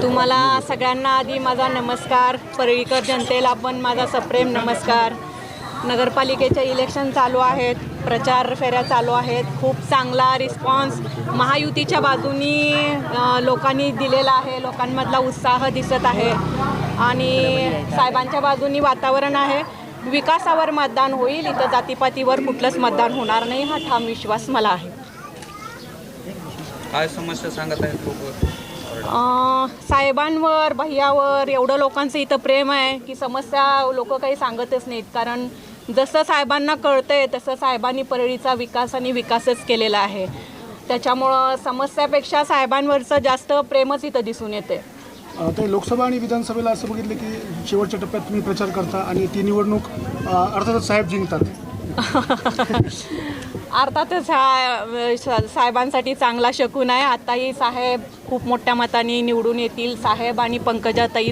तुम्हाला सगळ्यांना आधी माझा नमस्कार. परळीकर जनतेला पण माझा सप्रेम नमस्कार. नगरपालिकेचे इलेक्शन चालू आहेत, प्रचार फेऱ्या चालू आहेत. खूप चांगला रिस्पॉन्स महायुतीच्या बाजूनी लोकांनी दिलेला आहे. लोकांमधला उत्साह दिसत आहे आणि साहेबांच्या बाजूनी वातावरण आहे. विकासावर मतदान होईल, इथं जातीपातीवर कुठलंच मतदान होणार नाही, हा ठाम विश्वास मला आहे. काय समस्या सांगत आहेत लोक? साहेबांवर भैयावर एवढं लोकांचं इथं प्रेम आहे की समस्या लोक काही सांगतच नाहीत. कारण जसं साहेबांना कळतंय तसं साहेबांनी परळीचा विकास आणि विकासच केलेला आहे. त्याच्यामुळं समस्यापेक्षा साहेबांवरचं जास्त प्रेमच इथं दिसून येते. ते लोकसभा आणि विधानसभेला असं बघितलं की शेवटच्या टप्प्यात तुम्ही प्रचार करता आणि ती निवडणूक अर्थातच साहेब जिंकतात. अर्थातच हा साहेबांसाठी चांगला शकून आहे. आताही साहेब खूप मोठ्या मताने निवडून येतील. साहेब आणि पंकजाताई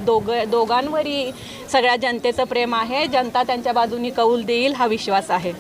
दोघांवरही सगळ्या जनतेचं प्रेम आहे. जनता त्यांच्या बाजूनी कौल देईल हा विश्वास आहे.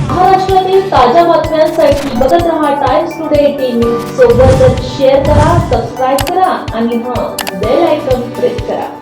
महाराष्ट्रातील ताज्या बातम्यांसाठी बघत रहा टाइम्स टुडे 18 न्यूज. सोबतच शेअर करा, सबस्क्राईब करा आणि बेल आयकॉन प्रेस करा.